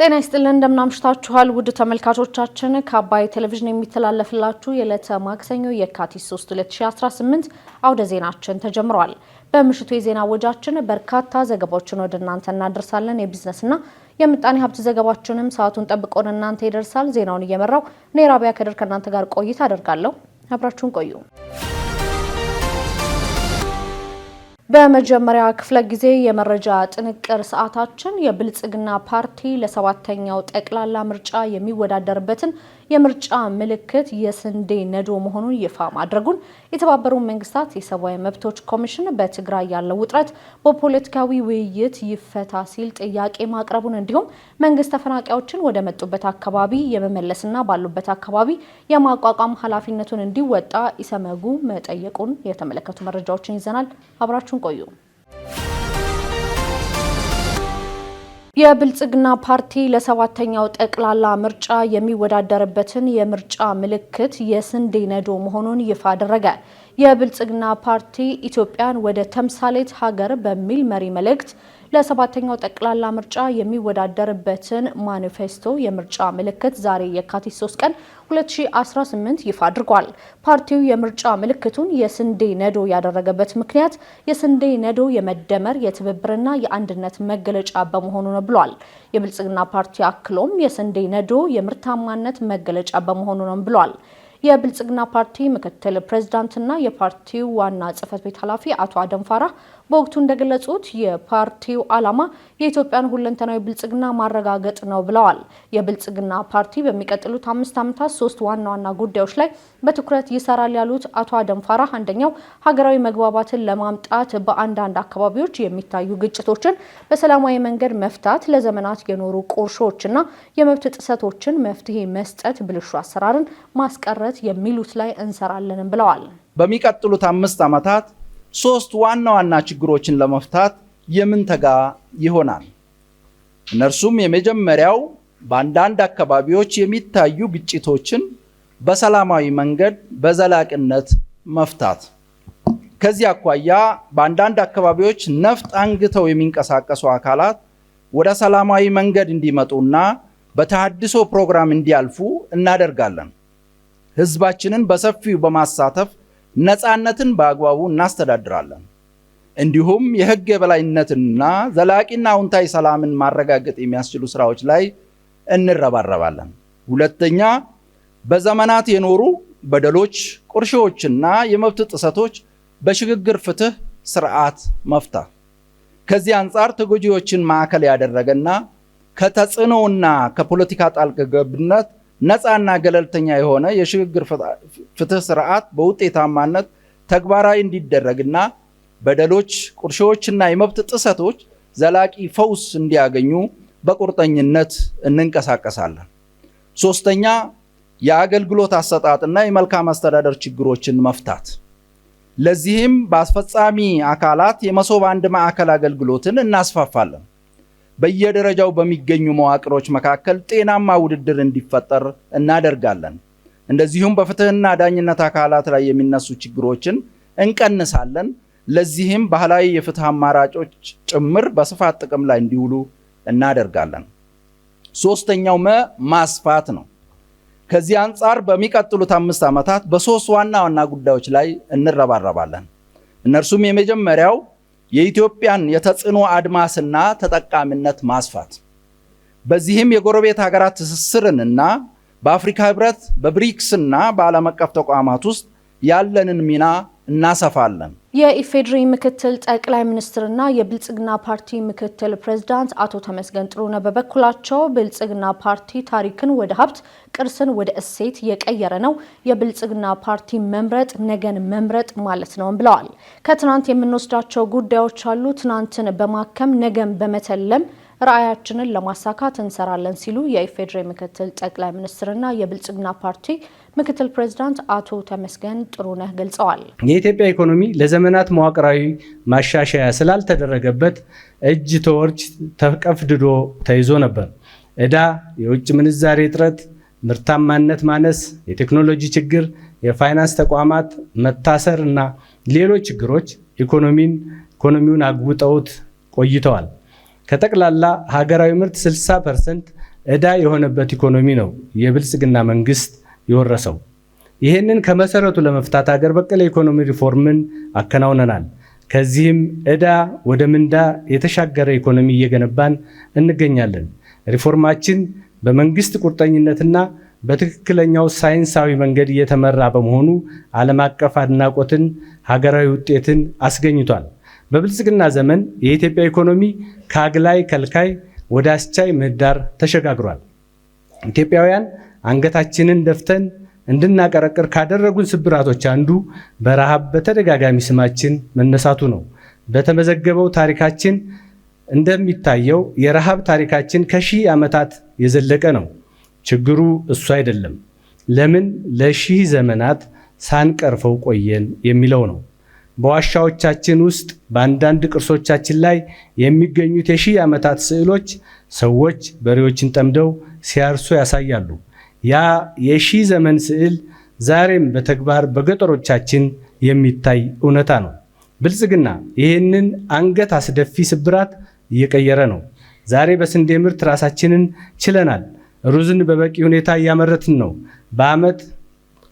ጤና ይስጥልን እንደምናምሽታችኋል ውድ ተመልካቾቻችን ከአባይ ቴሌቪዥን የሚተላለፍላችሁ የዕለተ ማክሰኞ የካቲት 3 2018 አውደ ዜናችን ተጀምሯል። በምሽቱ የዜና ወጃችን በርካታ ዘገባዎችን ወደ እናንተ እናደርሳለን። የቢዝነስና የምጣኔ ሀብት ዘገባችንም ሰዓቱን ጠብቆ እናንተ ይደርሳል። ዜናውን እየመራው እኔ ራቢያ ከድር ከእናንተ ጋር ቆይታ አደርጋለሁ። አብራችሁን ቆዩ። በመጀመሪያ ክፍለ ጊዜ የመረጃ ጥንቅር ሰዓታችን የብልጽግና ፓርቲ ለሰባተኛው ጠቅላላ ምርጫ የሚወዳደርበትን የምርጫ ምልክት የስንዴ ነዶ መሆኑን ይፋ ማድረጉን፣ የተባበሩት መንግስታት የሰብአዊ መብቶች ኮሚሽን በትግራይ ያለው ውጥረት በፖለቲካዊ ውይይት ይፈታ ሲል ጥያቄ ማቅረቡን፣ እንዲሁም መንግስት ተፈናቃዮችን ወደ መጡበት አካባቢ የመመለስና ባሉበት አካባቢ የማቋቋም ኃላፊነቱን እንዲወጣ ኢሰመጉ መጠየቁን የተመለከቱ መረጃዎችን ይዘናል። አብራችሁን ቆዩ። የብልጽግና ፓርቲ ለሰባተኛው ጠቅላላ ምርጫ የሚወዳደርበትን የምርጫ ምልክት የስንዴ ነዶ መሆኑን ይፋ አደረገ። የብልጽግና ፓርቲ ኢትዮጵያን ወደ ተምሳሌት ሀገር በሚል መሪ መልእክት ለሰባተኛው ጠቅላላ ምርጫ የሚወዳደርበትን ማኒፌስቶ የምርጫ ምልክት ዛሬ የካቲት 3 ቀን 2018 ይፋ አድርጓል። ፓርቲው የምርጫ ምልክቱን የስንዴ ነዶ ያደረገበት ምክንያት የስንዴ ነዶ የመደመር የትብብርና የአንድነት መገለጫ በመሆኑ ነው ብሏል። የብልጽግና ፓርቲ አክሎም የስንዴ ነዶ የምርታማነት መገለጫ በመሆኑ ነው ብሏል። የብልጽግና ፓርቲ ምክትል ፕሬዝዳንትና የፓርቲው ዋና ጽህፈት ቤት ኃላፊ አቶ አደም ፋራህ በወቅቱ እንደገለጹት የፓርቲው ዓላማ የኢትዮጵያን ሁለንተናዊ ብልጽግና ማረጋገጥ ነው ብለዋል። የብልጽግና ፓርቲ በሚቀጥሉት 5 ዓመታት 3 ዋና ዋና ጉዳዮች ላይ በትኩረት ይሰራል ያሉት አቶ አደም ፋራህ አንደኛው ሀገራዊ መግባባትን ለማምጣት በአንዳንድ አካባቢዎች የሚታዩ ግጭቶችን በሰላማዊ መንገድ መፍታት፣ ለዘመናት የኖሩ ቁርሾችና የመብት ጥሰቶችን መፍትሄ መስጠት፣ ብልሹ አሰራርን ማስቀረት የሚሉት ላይ እንሰራለን ብለዋል። በሚቀጥሉት 5 ዓመታት 3 ዋና ዋና ችግሮችን ለመፍታት የምንተጋ ይሆናል። እነርሱም የመጀመሪያው በአንዳንድ አካባቢዎች የሚታዩ ግጭቶችን በሰላማዊ መንገድ በዘላቂነት መፍታት። ከዚህ አኳያ በአንዳንድ አካባቢዎች ነፍጥ አንግተው የሚንቀሳቀሱ አካላት ወደ ሰላማዊ መንገድ እንዲመጡና በተሃድሶ ፕሮግራም እንዲያልፉ እናደርጋለን። ህዝባችንን በሰፊው በማሳተፍ ነፃነትን በአግባቡ እናስተዳድራለን። እንዲሁም የህግ የበላይነትንና ዘላቂና አዎንታዊ ሰላምን ማረጋገጥ የሚያስችሉ ስራዎች ላይ እንረባረባለን። ሁለተኛ፣ በዘመናት የኖሩ በደሎች፣ ቁርሾችና የመብት ጥሰቶች በሽግግር ፍትህ ስርዓት መፍታት። ከዚህ አንጻር ተጎጂዎችን ማዕከል ያደረገና ከተጽዕኖና ከፖለቲካ ጣልቃ ገብነት ነፃና ገለልተኛ የሆነ የሽግግር ፍትህ ስርዓት በውጤታማነት ተግባራዊ እንዲደረግና በደሎች፣ ቁርሾችና የመብት ጥሰቶች ዘላቂ ፈውስ እንዲያገኙ በቁርጠኝነት እንንቀሳቀሳለን። ሶስተኛ፣ የአገልግሎት አሰጣጥና የመልካም አስተዳደር ችግሮችን መፍታት። ለዚህም በአስፈጻሚ አካላት የመሶብ አንድ ማዕከል አገልግሎትን እናስፋፋለን። በየደረጃው በሚገኙ መዋቅሮች መካከል ጤናማ ውድድር እንዲፈጠር እናደርጋለን። እንደዚሁም በፍትህና ዳኝነት አካላት ላይ የሚነሱ ችግሮችን እንቀንሳለን። ለዚህም ባህላዊ የፍትህ አማራጮች ጭምር በስፋት ጥቅም ላይ እንዲውሉ እናደርጋለን። ሶስተኛው ማስፋት ነው። ከዚህ አንጻር በሚቀጥሉት 5 ዓመታት በ3 ዋና ዋና ጉዳዮች ላይ እንረባረባለን። እነርሱም የመጀመሪያው የኢትዮጵያን የተጽዕኖ አድማስና ተጠቃሚነት ማስፋት፣ በዚህም የጎረቤት ሀገራት ትስስርንና በአፍሪካ ህብረት፣ በብሪክስና በዓለም አቀፍ ተቋማት ውስጥ ያለንን ሚና እናሰፋለን። የኢፌዴሪ ምክትል ጠቅላይ ሚኒስትርና የብልጽግና ፓርቲ ምክትል ፕሬዝዳንት አቶ ተመስገን ጥሩነህ በበኩላቸው ብልጽግና ፓርቲ ታሪክን ወደ ሀብት፣ ቅርስን ወደ እሴት የቀየረ ነው። የብልጽግና ፓርቲ መምረጥ ነገን መምረጥ ማለት ነው ብለዋል። ከትናንት የምንወስዳቸው ጉዳዮች አሉ። ትናንትን በማከም ነገን በመተለም ራዕያችንን ለማሳካት እንሰራለን ሲሉ የኢፌዴሪ ምክትል ጠቅላይ ሚኒስትርና የብልጽግና ፓርቲ ምክትል ፕሬዝዳንት አቶ ተመስገን ጥሩነህ ገልጸዋል። የኢትዮጵያ ኢኮኖሚ ለዘመናት መዋቅራዊ ማሻሻያ ስላልተደረገበት እጅ ተወርች ተቀፍድዶ ተይዞ ነበር። ዕዳ፣ የውጭ ምንዛሬ እጥረት፣ ምርታማነት ማነስ፣ የቴክኖሎጂ ችግር፣ የፋይናንስ ተቋማት መታሰር እና ሌሎች ችግሮች ኢኮኖሚውን አግውጠውት ቆይተዋል። ከጠቅላላ ሀገራዊ ምርት 60% ዕዳ የሆነበት ኢኮኖሚ ነው የብልጽግና መንግስት የወረሰው። ይህንን ከመሰረቱ ለመፍታት ሀገር በቀል ኢኮኖሚ ሪፎርምን አከናውነናል። ከዚህም ዕዳ ወደ ምንዳ የተሻገረ ኢኮኖሚ እየገነባን እንገኛለን። ሪፎርማችን በመንግስት ቁርጠኝነትና በትክክለኛው ሳይንሳዊ መንገድ እየተመራ በመሆኑ ዓለም አቀፍ አድናቆትን፣ ሀገራዊ ውጤትን አስገኝቷል። በብልጽግና ዘመን የኢትዮጵያ ኢኮኖሚ ከአግላይ ከልካይ ወደ አስቻይ ምህዳር ተሸጋግሯል። ኢትዮጵያውያን አንገታችንን ደፍተን እንድናቀረቅር ካደረጉን ስብራቶች አንዱ በረሃብ በተደጋጋሚ ስማችን መነሳቱ ነው። በተመዘገበው ታሪካችን እንደሚታየው የረሃብ ታሪካችን ከሺህ ዓመታት የዘለቀ ነው። ችግሩ እሱ አይደለም፣ ለምን ለሺህ ዘመናት ሳንቀርፈው ቆየን የሚለው ነው። በዋሻዎቻችን ውስጥ በአንዳንድ ቅርሶቻችን ላይ የሚገኙት የሺህ ዓመታት ስዕሎች ሰዎች በሬዎችን ጠምደው ሲያርሱ ያሳያሉ። ያ የሺህ ዘመን ስዕል ዛሬም በተግባር በገጠሮቻችን የሚታይ እውነታ ነው። ብልጽግና ይህንን አንገት አስደፊ ስብራት እየቀየረ ነው። ዛሬ በስንዴ ምርት ራሳችንን ችለናል። ሩዝን በበቂ ሁኔታ እያመረትን ነው። በዓመት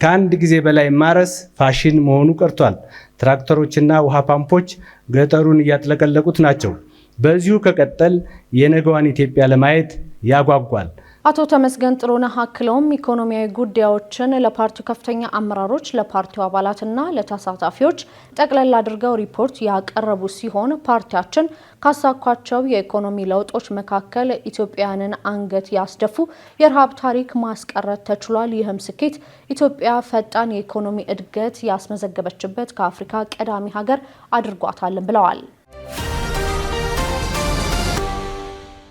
ከአንድ ጊዜ በላይ ማረስ ፋሽን መሆኑ ቀርቷል። ትራክተሮችና ውሃ ፓምፖች ገጠሩን እያጥለቀለቁት ናቸው። በዚሁ ከቀጠል የነገዋን ኢትዮጵያ ለማየት ያጓጓል። አቶ ተመስገን ጥሩነህ አክለውም ኢኮኖሚያዊ ጉዳዮችን ለፓርቲው ከፍተኛ አመራሮች፣ ለፓርቲው አባላትና ለተሳታፊዎች ጠቅለል አድርገው ሪፖርት ያቀረቡ ሲሆን ፓርቲያችን ካሳኳቸው የኢኮኖሚ ለውጦች መካከል ኢትዮጵያውያንን አንገት ያስደፉ የረሃብ ታሪክ ማስቀረት ተችሏል። ይህም ስኬት ኢትዮጵያ ፈጣን የኢኮኖሚ እድገት ያስመዘገበችበት ከአፍሪካ ቀዳሚ ሀገር አድርጓታል ብለዋል።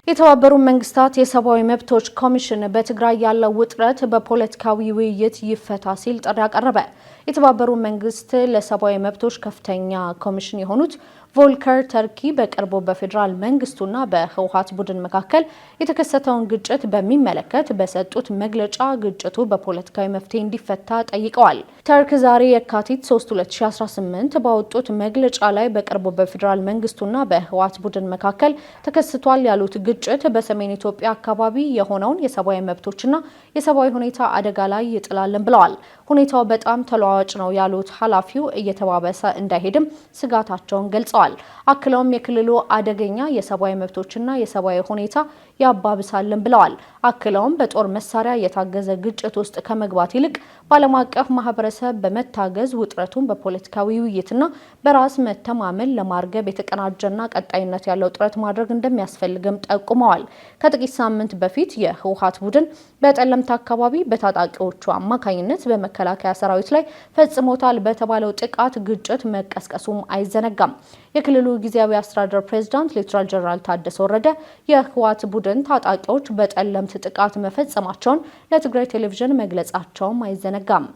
የተባበሩት መንግስታት የሰብአዊ መብቶች ኮሚሽን በትግራይ ያለው ውጥረት በፖለቲካዊ ውይይት ይፈታ ሲል ጥሪ አቀረበ። የተባበሩት መንግስት ለሰብአዊ መብቶች ከፍተኛ ኮሚሽን የሆኑት ቮልከር ተርኪ በቅርቡ በፌዴራል መንግስቱና በህወሓት ቡድን መካከል የተከሰተውን ግጭት በሚመለከት በሰጡት መግለጫ ግጭቱ በፖለቲካዊ መፍትሄ እንዲፈታ ጠይቀዋል። ተርክ ዛሬ የካቲት 3 2018 ባወጡት መግለጫ ላይ በቅርቡ በፌዴራል መንግስቱና በህወሓት ቡድን መካከል ተከስቷል ያሉት ግጭት በሰሜን ኢትዮጵያ አካባቢ የሆነውን የሰብአዊ መብቶችና የሰብአዊ ሁኔታ አደጋ ላይ ይጥላልን ብለዋል። ሁኔታው በጣም ተለዋዋጭ ነው ያሉት ኃላፊው እየተባባሰ እንዳይሄድም ስጋታቸውን ገልጸዋል። አክለውም የክልሉ አደገኛ የሰብአዊ መብቶችና የሰብአዊ ሁኔታ ያባብሳልን ብለዋል። አክለውም በጦር መሳሪያ የታገዘ ግጭት ውስጥ ከመግባት ይልቅ በዓለም አቀፍ ማህበረሰብ በመታገዝ ውጥረቱን በፖለቲካዊ ውይይትና በራስ መተማመን ለማርገብ የተቀናጀና ቀጣይነት ያለው ጥረት ማድረግ እንደሚያስፈልግም ጠቁመዋል። ከጥቂት ሳምንት በፊት የህወሓት ቡድን በጠለምት አካባቢ በታጣቂዎቹ አማካኝነት በመከላከያ ሰራዊት ላይ ፈጽሞታል በተባለው ጥቃት ግጭት መቀስቀሱም አይዘነጋም። የክልሉ ጊዜያዊ አስተዳደር ፕሬዝዳንት ሌተናል ጀነራል ታደሰ ወረደ የህወሓት ቡድን ታጣቂዎች በጠለምት ጥቃት መፈጸማቸውን ለትግራይ ቴሌቪዥን መግለጻቸውም አይዘነጋም።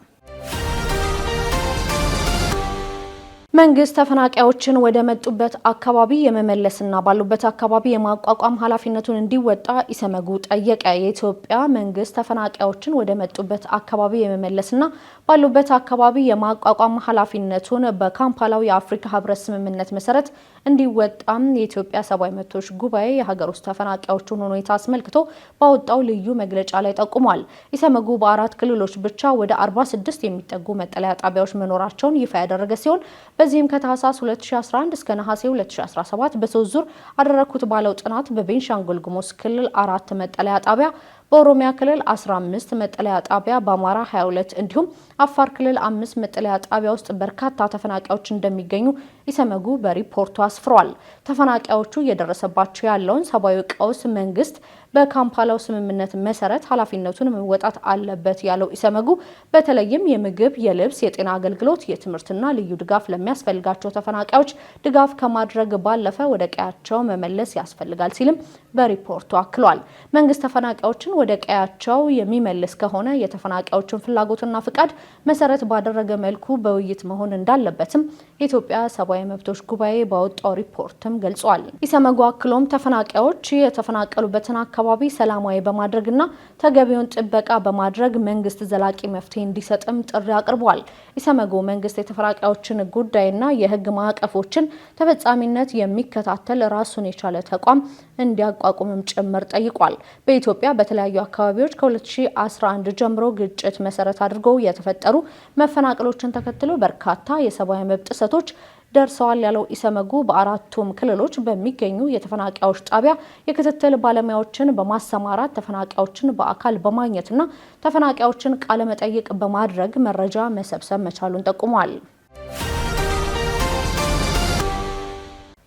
መንግስት ተፈናቃዮችን ወደ መጡበት አካባቢ የመመለስና ባሉበት አካባቢ የማቋቋም ኃላፊነቱን እንዲወጣ ኢሰመጉ ጠየቀ። የኢትዮጵያ መንግስት ተፈናቃዮችን ወደ መጡበት አካባቢ የመመለስና ባሉበት አካባቢ የማቋቋም ኃላፊነቱን በካምፓላው የአፍሪካ ህብረት ስምምነት መሰረት እንዲወጣም የኢትዮጵያ ሰብአዊ መብቶች ጉባኤ የሀገር ውስጥ ተፈናቃዮችን ሁኔታ አስመልክቶ ባወጣው ልዩ መግለጫ ላይ ጠቁሟል። ኢሰመጉ በ4 ክልሎች ብቻ ወደ 46 የሚጠጉ መጠለያ ጣቢያዎች መኖራቸውን ይፋ ያደረገ ሲሆን በዚህም ከታህሳስ 2011 እስከ ነሐሴ 2017 በ3 ዙር አደረኩት ባለው ጥናት በቤንሻንጉል ጉሙዝ ክልል 4 መጠለያ ጣቢያ፣ በኦሮሚያ ክልል 15 መጠለያ ጣቢያ፣ በአማራ 22 እንዲሁም አፋር ክልል 5 መጠለያ ጣቢያ ውስጥ በርካታ ተፈናቃዮች እንደሚገኙ ኢሰመጉ በሪፖርቱ አስፍሯል። ተፈናቃዮቹ እየደረሰባቸው ያለውን ሰብአዊ ቀውስ መንግስት በካምፓላው ስምምነት መሰረት ኃላፊነቱን መወጣት አለበት ያለው ኢሰመጉ በተለይም የምግብ፣ የልብስ፣ የጤና አገልግሎት፣ የትምህርትና ልዩ ድጋፍ ለሚያስፈልጋቸው ተፈናቃዮች ድጋፍ ከማድረግ ባለፈ ወደ ቀያቸው መመለስ ያስፈልጋል ሲልም በሪፖርቱ አክሏል። መንግስት ተፈናቃዮችን ወደ ቀያቸው የሚመልስ ከሆነ የተፈናቃዮችን ፍላጎትና ፍቃድ መሰረት ባደረገ መልኩ በውይይት መሆን እንዳለበትም የኢትዮጵያ ሰብአዊ የሰብአዊ መብቶች ጉባኤ ባወጣው ሪፖርትም ገልጿል። ኢሰመጉ አክሎም ተፈናቃዮች የተፈናቀሉበትን አካባቢ ሰላማዊ በማድረግና ተገቢውን ጥበቃ በማድረግ መንግስት ዘላቂ መፍትሄ እንዲሰጥም ጥሪ አቅርቧል። ኢሰመጉ መንግስት የተፈናቃዮችን ጉዳይና የህግ ማዕቀፎችን ተፈጻሚነት የሚከታተል ራሱን የቻለ ተቋም እንዲያቋቁምም ጭምር ጠይቋል። በኢትዮጵያ በተለያዩ አካባቢዎች ከ2011 ጀምሮ ግጭት መሰረት አድርገው የተፈጠሩ መፈናቀሎችን ተከትሎ በርካታ የሰብአዊ መብት ጥሰቶች ደርሰዋል ያለው ኢሰመጉ በአራቱም ክልሎች በሚገኙ የተፈናቃዮች ጣቢያ የክትትል ባለሙያዎችን በማሰማራት ተፈናቃዮችን በአካል በማግኘትና ተፈናቃዮችን ቃለ መጠይቅ በማድረግ መረጃ መሰብሰብ መቻሉን ጠቁሟል።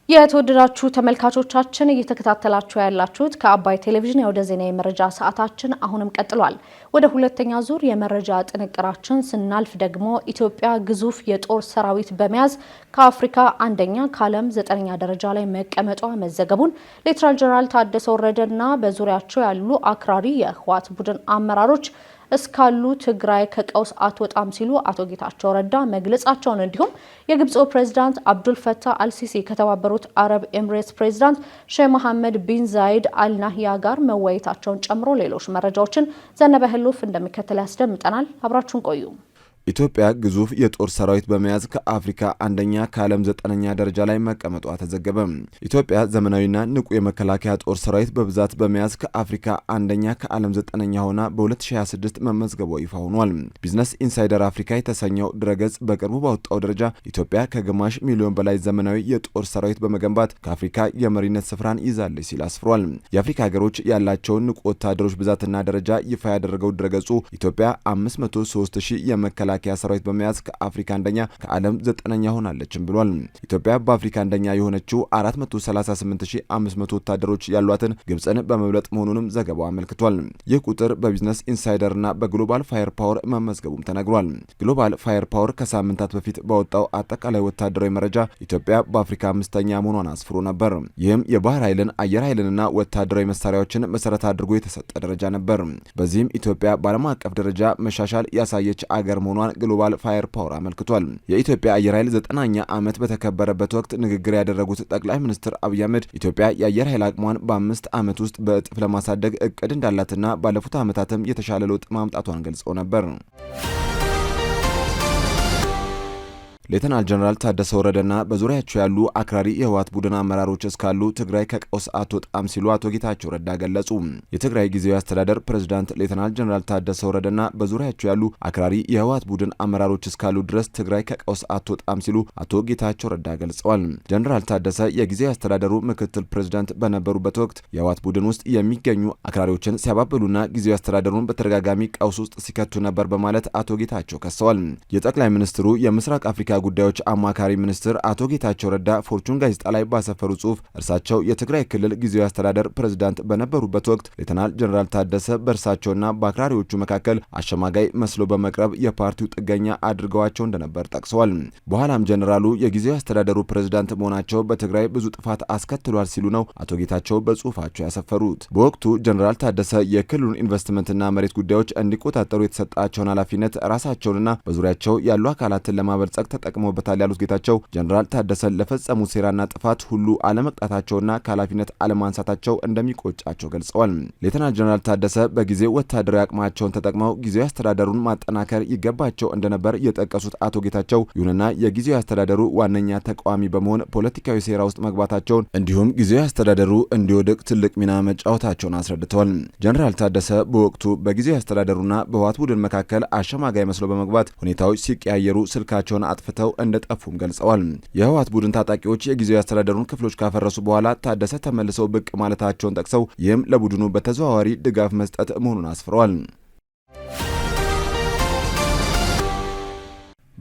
የተወደዳችሁ ተመልካቾቻችን እየተከታተላችሁ ያላችሁት ከአባይ ቴሌቪዥን የወደ ዜና የመረጃ ሰዓታችን አሁንም ቀጥሏል። ወደ ሁለተኛ ዙር የመረጃ ጥንቅራችን ስናልፍ ደግሞ ኢትዮጵያ ግዙፍ የጦር ሰራዊት በመያዝ ከአፍሪካ አንደኛ ከዓለም 9ኛ ደረጃ ላይ መቀመጧ መዘገቡን ሌተናል ጄኔራል ታደሰ ወረደና በዙሪያቸው ያሉ አክራሪ የህወሓት ቡድን አመራሮች እስካሉ ትግራይ ከቀውስ አትወጣም ሲሉ አቶ ጌታቸው ረዳ መግለጻቸውን እንዲሁም የግብፁ ፕሬዝዳንት አብዱል ፈታህ አልሲሲ ከተባበሩት አረብ ኤምሬትስ ፕሬዝዳንት ሼህ መሐመድ ቢን ዛይድ አልናህያ ጋር መወያየታቸውን ጨምሮ ሌሎች መረጃዎችን ዘነበ ህሉፍ እንደሚከተል ያስደምጠናል። አብራችሁን ቆዩ። ኢትዮጵያ ግዙፍ የጦር ሰራዊት በመያዝ ከአፍሪካ አንደኛ ከዓለም 9ኛ ደረጃ ላይ መቀመጧ ተዘገበ። ኢትዮጵያ ዘመናዊና ንቁ የመከላከያ ጦር ሰራዊት በብዛት በመያዝ ከአፍሪካ አንደኛ ከዓለም 9ኛ ሆና በ2026 መመዝገቧ ይፋ ሆኗል። ቢዝነስ ኢንሳይደር አፍሪካ የተሰኘው ድረገጽ በቅርቡ ባወጣው ደረጃ ኢትዮጵያ ከግማሽ ሚሊዮን በላይ ዘመናዊ የጦር ሰራዊት በመገንባት ከአፍሪካ የመሪነት ስፍራን ይዛለች ሲል አስፍሯል። የአፍሪካ ሀገሮች ያላቸውን ንቁ ወታደሮች ብዛትና ደረጃ ይፋ ያደረገው ድረገጹ ኢትዮጵያ 503,000 የመከላከያ ሰራዊት በመያዝ ከአፍሪካ አንደኛ ከዓለም 9ኛ ሆናለችም ብሏል። ኢትዮጵያ በአፍሪካ አንደኛ የሆነችው 438,500 ወታደሮች ያሏትን ግብፅን በመብለጥ መሆኑንም ዘገባው አመልክቷል። ይህ ቁጥር በቢዝነስ ኢንሳይደርና በግሎባል ፋየር ፓወር መመዝገቡም ተነግሯል። ግሎባል ፋየር ፓወር ከሳምንታት በፊት ባወጣው አጠቃላይ ወታደራዊ መረጃ ኢትዮጵያ በአፍሪካ 5ኛ መሆኗን አስፍሮ ነበር። ይህም የባህር ኃይልን፣ አየር ኃይልንና ወታደራዊ መሳሪያዎችን መሰረት አድርጎ የተሰጠ ደረጃ ነበር። በዚህም ኢትዮጵያ በዓለም አቀፍ ደረጃ መሻሻል ያሳየች አገር መሆኗን ግሎባል ፋየር ፓወር አመልክቷል። የኢትዮጵያ አየር ኃይል 9ኛ ዓመት በተከበረበት ወቅት ንግግር ያደረጉት ጠቅላይ ሚኒስትር አብይ አህመድ ኢትዮጵያ የአየር ኃይል አቅሟን በ5 ዓመት ውስጥ በእጥፍ ለማሳደግ እቅድ እንዳላትና ባለፉት ዓመታትም የተሻለ ለውጥ ማምጣቷን ገልጸው ነበር። ሌተናል ጄኔራል ታደሰ ወረደና በዙሪያቸው ያሉ አክራሪ የህወሓት ቡድን አመራሮች እስካሉ ትግራይ ከቀውስ አትወጣም ሲሉ አቶ ጌታቸው ረዳ ገለጹ። የትግራይ ጊዜያዊ አስተዳደር ፕሬዝዳንት ሌተናል ጄኔራል ታደሰ ወረደና በዙሪያቸው ያሉ አክራሪ የህወሓት ቡድን አመራሮች እስካሉ ድረስ ትግራይ ከቀውስ አትወጣም ሲሉ አቶ ጌታቸው ረዳ ገልጸዋል። ጄኔራል ታደሰ የጊዜያዊ አስተዳደሩ ምክትል ፕሬዝዳንት በነበሩበት ወቅት የህወሓት ቡድን ውስጥ የሚገኙ አክራሪዎችን ሲያባብሉና ጊዜያዊ አስተዳደሩን በተደጋጋሚ ቀውስ ውስጥ ሲከቱ ነበር በማለት አቶ ጌታቸው ከሰዋል። የጠቅላይ ሚኒስትሩ የምስራቅ አፍሪካ ጉዳዮች አማካሪ ሚኒስትር አቶ ጌታቸው ረዳ ፎርቹን ጋዜጣ ላይ ባሰፈሩ ጽሑፍ እርሳቸው የትግራይ ክልል ጊዜያዊ አስተዳደር ፕሬዝዳንት በነበሩበት ወቅት ሌተናል ጄኔራል ታደሰ በእርሳቸውና በአክራሪዎቹ መካከል አሸማጋይ መስሎ በመቅረብ የፓርቲው ጥገኛ አድርገዋቸው እንደነበር ጠቅሰዋል። በኋላም ጄኔራሉ የጊዜያዊ አስተዳደሩ ፕሬዝዳንት መሆናቸው በትግራይ ብዙ ጥፋት አስከትሏል ሲሉ ነው አቶ ጌታቸው በጽሑፋቸው ያሰፈሩት። በወቅቱ ጄኔራል ታደሰ የክልሉን ኢንቨስትመንትና መሬት ጉዳዮች እንዲቆጣጠሩ የተሰጣቸውን ኃላፊነት ራሳቸውንና በዙሪያቸው ያሉ አካላትን ለማበልጸግ ተጠቅመውበታል ያሉት ጌታቸው ጄኔራል ታደሰን ለፈጸሙት ሴራና ጥፋት ሁሉ አለመቅጣታቸውና ከኃላፊነት አለማንሳታቸው እንደሚቆጫቸው ገልጸዋል። ሌተናል ጄኔራል ታደሰ በጊዜው ወታደራዊ አቅማቸውን ተጠቅመው ጊዜያዊ አስተዳደሩን ማጠናከር ይገባቸው እንደነበር የጠቀሱት አቶ ጌታቸው ይሁንና የጊዜያዊ አስተዳደሩ ዋነኛ ተቃዋሚ በመሆን ፖለቲካዊ ሴራ ውስጥ መግባታቸውን እንዲሁም ጊዜያዊ አስተዳደሩ እንዲወድቅ ትልቅ ሚና መጫወታቸውን አስረድተዋል። ጄኔራል ታደሰ በወቅቱ በጊዜያዊ አስተዳደሩና በህወሓት ቡድን መካከል አሸማጋይ መስሎ በመግባት ሁኔታዎች ሲቀያየሩ ስልካቸውን አጥፍተው እንደጠፉም ገልጸዋል። የህወሓት ቡድን ታጣቂዎች የጊዜያዊ አስተዳደሩን ክፍሎች ካፈረሱ በኋላ ታደሰ ተመልሰው ብቅ ማለታቸውን ጠቅሰው ይህም ለቡድኑ በተዘዋዋሪ ድጋፍ መስጠት መሆኑን አስፍረዋል።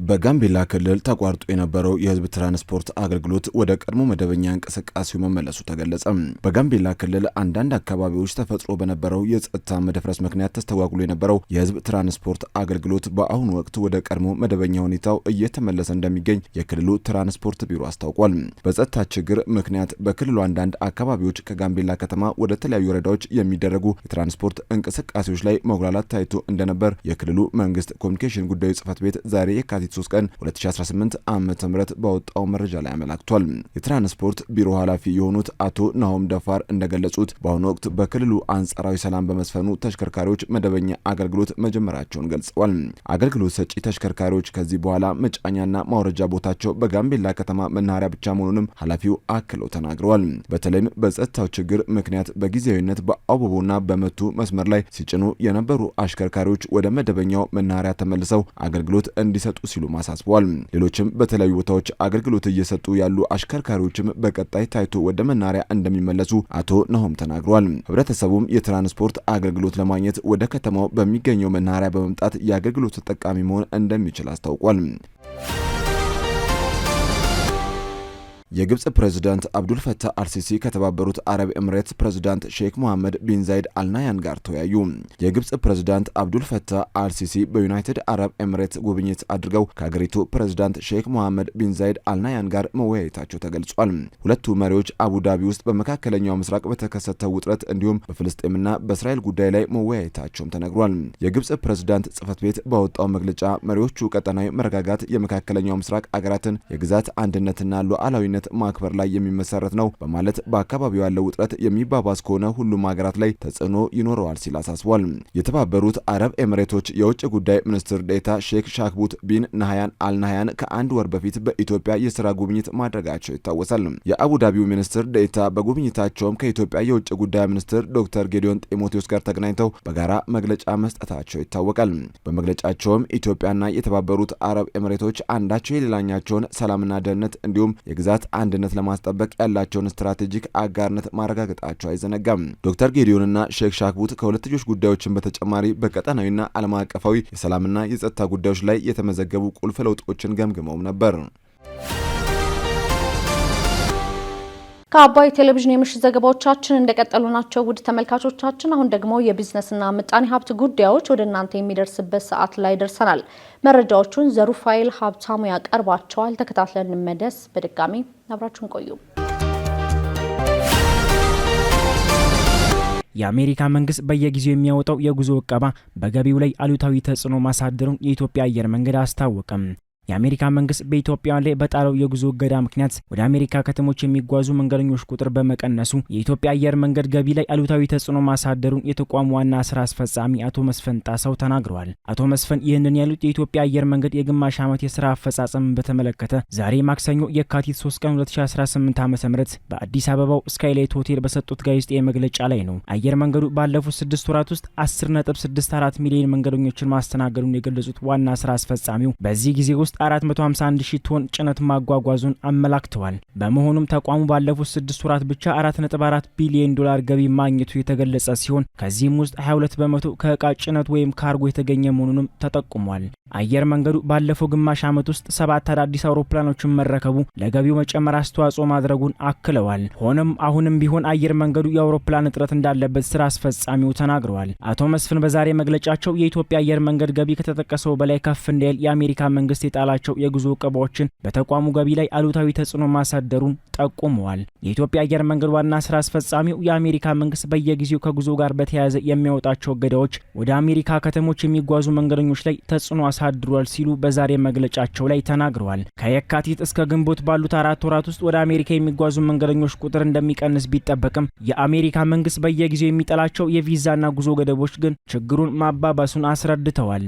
በጋምቤላ ክልል ተቋርጦ የነበረው የህዝብ ትራንስፖርት አገልግሎት ወደ ቀድሞ መደበኛ እንቅስቃሴው መመለሱ ተገለጸ። በጋምቤላ ክልል አንዳንድ አካባቢዎች ተፈጥሮ በነበረው የጸጥታ መደፍረስ ምክንያት ተስተጓጉሎ የነበረው የህዝብ ትራንስፖርት አገልግሎት በአሁኑ ወቅት ወደ ቀድሞ መደበኛ ሁኔታው እየተመለሰ እንደሚገኝ የክልሉ ትራንስፖርት ቢሮ አስታውቋል። በጸጥታ ችግር ምክንያት በክልሉ አንዳንድ አካባቢዎች ከጋምቤላ ከተማ ወደ ተለያዩ ወረዳዎች የሚደረጉ የትራንስፖርት እንቅስቃሴዎች ላይ መጉላላት ታይቶ እንደነበር የክልሉ መንግስት ኮሚኒኬሽን ጉዳዮች ጽህፈት ቤት ዛሬ የካቲት መጋቢት 3 ቀን 2018 ዓ.ም ባወጣው መረጃ ላይ አመላክቷል። የትራንስፖርት ቢሮ ኃላፊ የሆኑት አቶ ናሆም ደፋር እንደገለጹት በአሁኑ ወቅት በክልሉ አንጻራዊ ሰላም በመስፈኑ ተሽከርካሪዎች መደበኛ አገልግሎት መጀመራቸውን ገልጸዋል። አገልግሎት ሰጪ ተሽከርካሪዎች ከዚህ በኋላ መጫኛና ማውረጃ ቦታቸው በጋምቤላ ከተማ መናኸሪያ ብቻ መሆኑንም ኃላፊው አክለው ተናግረዋል። በተለይም በጸጥታው ችግር ምክንያት በጊዜያዊነት በአቦቦና በመቱ መስመር ላይ ሲጭኑ የነበሩ አሽከርካሪዎች ወደ መደበኛው መናኸሪያ ተመልሰው አገልግሎት እንዲሰጡ ሲሉ ማሳስበዋል። ሌሎችም በተለያዩ ቦታዎች አገልግሎት እየሰጡ ያሉ አሽከርካሪዎችም በቀጣይ ታይቶ ወደ መናኸሪያ እንደሚመለሱ አቶ ናሆም ተናግረዋል። ህብረተሰቡም የትራንስፖርት አገልግሎት ለማግኘት ወደ ከተማው በሚገኘው መናኸሪያ በመምጣት የአገልግሎት ተጠቃሚ መሆን እንደሚችል አስታውቋል። የግብጽ ፕሬዝዳንት አብዱል ፈታህ አልሲሲ ከተባበሩት አረብ ኤምሬትስ ፕሬዝዳንት ሼክ መሐመድ ቢን ዛይድ አልናያን ጋር ተወያዩ። የግብጽ ፕሬዝዳንት አብዱል ፈታህ አልሲሲ በዩናይትድ አረብ ኤምሬትስ ጉብኝት አድርገው ከሀገሪቱ ፕሬዝዳንት ሼክ መሐመድ ቢን ዛይድ አልናያን ጋር መወያየታቸው ተገልጿል። ሁለቱ መሪዎች አቡዳቢ ውስጥ በመካከለኛው ምስራቅ በተከሰተው ውጥረት እንዲሁም በፍልስጤምና በእስራኤል ጉዳይ ላይ መወያየታቸውም ተነግሯል። የግብጽ ፕሬዝዳንት ጽህፈት ቤት ባወጣው መግለጫ መሪዎቹ ቀጠናዊ መረጋጋት፣ የመካከለኛው ምስራቅ አገራትን የግዛት አንድነትና ሉዓላዊነት ማክበር ላይ የሚመሰረት ነው በማለት በአካባቢው ያለው ውጥረት የሚባባስ ከሆነ ሁሉም ሀገራት ላይ ተጽዕኖ ይኖረዋል ሲል አሳስቧል። የተባበሩት አረብ ኤሚሬቶች የውጭ ጉዳይ ሚኒስትር ዴኤታ ሼክ ሻክቡት ቢን ናህያን አልናህያን ከአንድ ወር በፊት በኢትዮጵያ የስራ ጉብኝት ማድረጋቸው ይታወሳል። የአቡዳቢው ሚኒስትር ዴኤታ በጉብኝታቸውም ከኢትዮጵያ የውጭ ጉዳይ ሚኒስትር ዶክተር ጌዲዮን ጢሞቴዎስ ጋር ተገናኝተው በጋራ መግለጫ መስጠታቸው ይታወቃል። በመግለጫቸውም ኢትዮጵያና የተባበሩት አረብ ኤሚሬቶች አንዳቸው የሌላኛቸውን ሰላምና ደህንነት እንዲሁም የግዛት አንድነት ለማስጠበቅ ያላቸውን ስትራቴጂክ አጋርነት ማረጋገጣቸው አይዘነጋም። ዶክተር ጌዲዮንና ሼክ ሻክቡት ከሁለትዮሽ ጉዳዮችን በተጨማሪ በቀጠናዊና ዓለም አቀፋዊ የሰላምና የጸጥታ ጉዳዮች ላይ የተመዘገቡ ቁልፍ ለውጦችን ገምግመው ነበር። ከአባይ ቴሌቪዥን የምሽት ዘገባዎቻችን እንደቀጠሉ ናቸው። ውድ ተመልካቾቻችን፣ አሁን ደግሞ የቢዝነስና ምጣኔ ሀብት ጉዳዮች ወደ እናንተ የሚደርስበት ሰዓት ላይ ደርሰናል። መረጃዎቹን ዘሩፋኤል ሀብታሙ ያቀርባቸዋል። ተከታትለን እንመለስ። በድጋሚ አብራችሁን ቆዩ። የአሜሪካ መንግስት በየጊዜው የሚያወጣው የጉዞ እቀባ በገቢው ላይ አሉታዊ ተጽዕኖ ማሳደሩን የኢትዮጵያ አየር መንገድ አስታወቀም። የአሜሪካ መንግስት በኢትዮጵያውያን ላይ በጣለው የጉዞ እገዳ ምክንያት ወደ አሜሪካ ከተሞች የሚጓዙ መንገደኞች ቁጥር በመቀነሱ የኢትዮጵያ አየር መንገድ ገቢ ላይ አሉታዊ ተጽዕኖ ማሳደሩን የተቋሙ ዋና ስራ አስፈጻሚ አቶ መስፍን ጣሰው ተናግረዋል። አቶ መስፍን ይህንን ያሉት የኢትዮጵያ አየር መንገድ የግማሽ ዓመት የስራ አፈጻጸምን በተመለከተ ዛሬ ማክሰኞ የካቲት 3 ቀን 2018 ዓ.ም በአዲስ አበባው ስካይላይት ሆቴል በሰጡት ጋዜጣዊ መግለጫ ላይ ነው። አየር መንገዱ ባለፉት 6 ወራት ውስጥ 10.64 ሚሊዮን መንገደኞችን ማስተናገዱን የገለጹት ዋና ስራ አስፈጻሚው በዚህ ጊዜ ውስጥ 451,000 ቶን ጭነት ማጓጓዙን አመላክተዋል። በመሆኑም ተቋሙ ባለፉት 6 ወራት ብቻ 4.4 ቢሊዮን ዶላር ገቢ ማግኘቱ የተገለጸ ሲሆን ከዚህም ውስጥ 22 በመቶ ከዕቃ ጭነት ወይም ካርጎ የተገኘ መሆኑንም ተጠቁሟል። አየር መንገዱ ባለፈው ግማሽ ዓመት ውስጥ 7 አዳዲስ አውሮፕላኖችን መረከቡ ለገቢው መጨመር አስተዋጽኦ ማድረጉን አክለዋል። ሆኖም አሁንም ቢሆን አየር መንገዱ የአውሮፕላን እጥረት እንዳለበት ስራ አስፈጻሚው ተናግረዋል። አቶ መስፍን በዛሬ መግለጫቸው የኢትዮጵያ አየር መንገድ ገቢ ከተጠቀሰው በላይ ከፍ እንዳይል የአሜሪካ መንግስት የጣላቸው የጉዞ እቀባዎችን በተቋሙ ገቢ ላይ አሉታዊ ተጽዕኖ ማሳደሩን ጠቁመዋል። የኢትዮጵያ አየር መንገድ ዋና ስራ አስፈጻሚው የአሜሪካ መንግስት በየጊዜው ከጉዞ ጋር በተያያዘ የሚያወጣቸው እገዳዎች ወደ አሜሪካ ከተሞች የሚጓዙ መንገደኞች ላይ ተጽዕኖ አሳድሯል ሲሉ በዛሬ መግለጫቸው ላይ ተናግረዋል። ከየካቲት እስከ ግንቦት ባሉት 4 ወራት ውስጥ ወደ አሜሪካ የሚጓዙ መንገደኞች ቁጥር እንደሚቀንስ ቢጠበቅም የአሜሪካ መንግስት በየጊዜው የሚጠላቸው የቪዛና ጉዞ ገደቦች ግን ችግሩን ማባባሱን አስረድተዋል።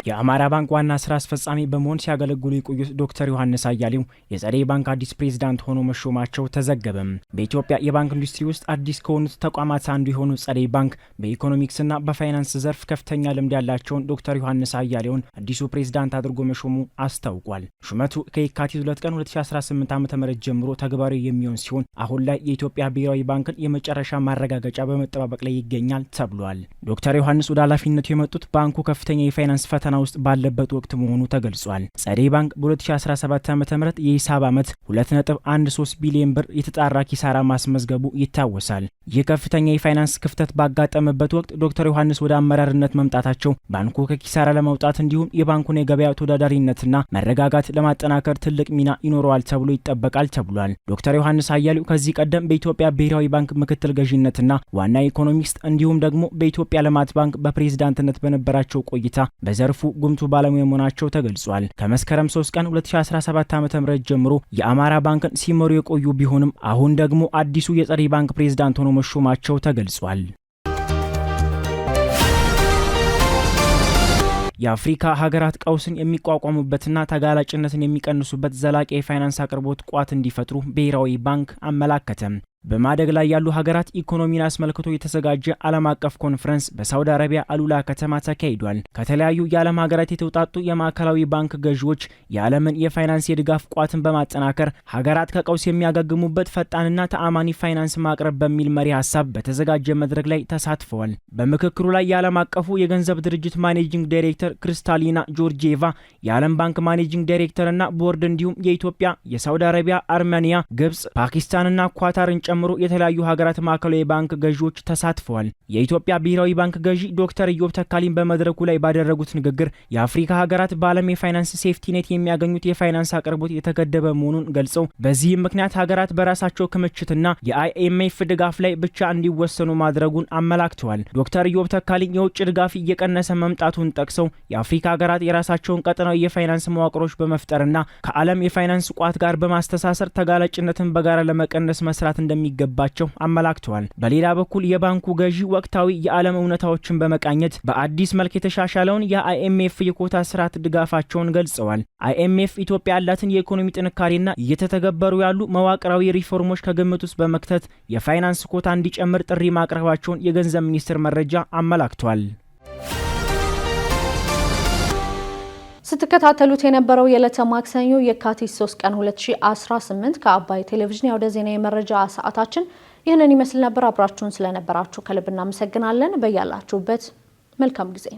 የአማራ ባንክ ዋና ስራ አስፈጻሚ በመሆን ሲያገለግሉ የቆዩት ዶክተር ዮሐንስ አያሌው የጸደይ ባንክ አዲስ ፕሬዝዳንት ሆኖ መሾማቸው ተዘገበም። በኢትዮጵያ የባንክ ኢንዱስትሪ ውስጥ አዲስ ከሆኑት ተቋማት አንዱ የሆኑት ጸደይ ባንክ በኢኮኖሚክስና በፋይናንስ ዘርፍ ከፍተኛ ልምድ ያላቸውን ዶክተር ዮሐንስ አያሌውን አዲሱ ፕሬዝዳንት አድርጎ መሾሙ አስታውቋል። ሹመቱ ከየካቲት 2 ቀን 2018 ዓ.ም ጀምሮ ተግባራዊ የሚሆን ሲሆን አሁን ላይ የኢትዮጵያ ብሔራዊ ባንክን የመጨረሻ ማረጋገጫ በመጠባበቅ ላይ ይገኛል ተብሏል። ዶክተር ዮሐንስ ወደ ኃላፊነቱ የመጡት ባንኩ ከፍተኛ የፋይናንስ ፈተና ፈተና ውስጥ ባለበት ወቅት መሆኑ ተገልጿል። ጸደይ ባንክ በ2017 ዓ.ም የሂሳብ ዓመት 2.13 ቢሊዮን ብር የተጣራ ኪሳራ ማስመዝገቡ ይታወሳል። ይህ ከፍተኛ የፋይናንስ ክፍተት ባጋጠመበት ወቅት ዶክተር ዮሐንስ ወደ አመራርነት መምጣታቸው ባንኩ ከኪሳራ ለማውጣት እንዲሁም የባንኩን የገበያ ተወዳዳሪነትና መረጋጋት ለማጠናከር ትልቅ ሚና ይኖረዋል ተብሎ ይጠበቃል ተብሏል። ዶክተር ዮሐንስ አያሌው ከዚህ ቀደም በኢትዮጵያ ብሔራዊ ባንክ ምክትል ገዢነትና ዋና ኢኮኖሚስት እንዲሁም ደግሞ በኢትዮጵያ ልማት ባንክ በፕሬዝዳንትነት በነበራቸው ቆይታ በዘርፉ ጉምቱ ባለሙያ መሆናቸው ተገልጿል። ከመስከረም 3 ቀን 2017 ዓ.ም ጀምሮ የአማራ ባንክን ሲመሩ የቆዩ ቢሆንም አሁን ደግሞ አዲሱ የጸደይ ባንክ ፕሬዝዳንት ሆነው መሾማቸው ተገልጿል። የአፍሪካ ሀገራት ቀውስን የሚቋቋሙበትና ተጋላጭነትን የሚቀንሱበት ዘላቂ የፋይናንስ አቅርቦት ቋት እንዲፈጥሩ ብሔራዊ ባንክ አመላከተ። በማደግ ላይ ያሉ ሀገራት ኢኮኖሚን አስመልክቶ የተዘጋጀ ዓለም አቀፍ ኮንፈረንስ በሳውዲ አረቢያ አሉላ ከተማ ተካሂዷል። ከተለያዩ የዓለም ሀገራት የተውጣጡ የማዕከላዊ ባንክ ገዢዎች የዓለምን የፋይናንስ የድጋፍ ቋትን በማጠናከር ሀገራት ከቀውስ የሚያገግሙበት ፈጣንና ተአማኒ ፋይናንስ ማቅረብ በሚል መሪ ሀሳብ በተዘጋጀ መድረክ ላይ ተሳትፈዋል። በምክክሩ ላይ የዓለም አቀፉ የገንዘብ ድርጅት ማኔጂንግ ዳይሬክተር ክሪስታሊና ጆርጂዬቫ፣ የዓለም ባንክ ማኔጂንግ ዳይሬክተርና ቦርድ እንዲሁም የኢትዮጵያ፣ የሳውዲ አረቢያ፣ አርሜኒያ፣ ግብጽ፣ ፓኪስታንና ኳታርን ጨምሮ የተለያዩ ሀገራት ማዕከላዊ ባንክ ገዢዎች ተሳትፈዋል። የኢትዮጵያ ብሔራዊ ባንክ ገዢ ዶክተር ኢዮብ ተካሊን በመድረኩ ላይ ባደረጉት ንግግር የአፍሪካ ሀገራት በዓለም የፋይናንስ ሴፍቲኔት የሚያገኙት የፋይናንስ አቅርቦት የተገደበ መሆኑን ገልጸው በዚህም ምክንያት ሀገራት በራሳቸው ክምችትና የአይኤምኤፍ ድጋፍ ላይ ብቻ እንዲወሰኑ ማድረጉን አመላክተዋል። ዶክተር ኢዮብ ተካሊን የውጭ ድጋፍ እየቀነሰ መምጣቱን ጠቅሰው የአፍሪካ ሀገራት የራሳቸውን ቀጠናዊ የፋይናንስ መዋቅሮች በመፍጠርና ከዓለም የፋይናንስ ቋት ጋር በማስተሳሰር ተጋላጭነትን በጋራ ለመቀነስ መስራት እንደሚገባቸው አመላክተዋል። በሌላ በኩል የባንኩ ገዢ ወቅታዊ የዓለም እውነታዎችን በመቃኘት በአዲስ መልክ የተሻሻለውን የአይኤምኤፍ የኮታ ስርዓት ድጋፋቸውን ገልጸዋል። አይኤምኤፍ ኢትዮጵያ ያላትን የኢኮኖሚ ጥንካሬና እየተተገበሩ ያሉ መዋቅራዊ ሪፎርሞች ከግምት ውስጥ በመክተት የፋይናንስ ኮታ እንዲጨምር ጥሪ ማቅረባቸውን የገንዘብ ሚኒስቴር መረጃ አመላክቷል። ስትከታተሉት የነበረው የዕለተ ማክሰኞ የካቲት 3 ቀን 2018 ከአባይ ቴሌቪዥን የወደ ዜና የመረጃ ሰዓታችን ይህንን ይመስል ነበር። አብራችሁን ስለነበራችሁ ከልብ እናመሰግናለን። በያላችሁበት መልካም ጊዜ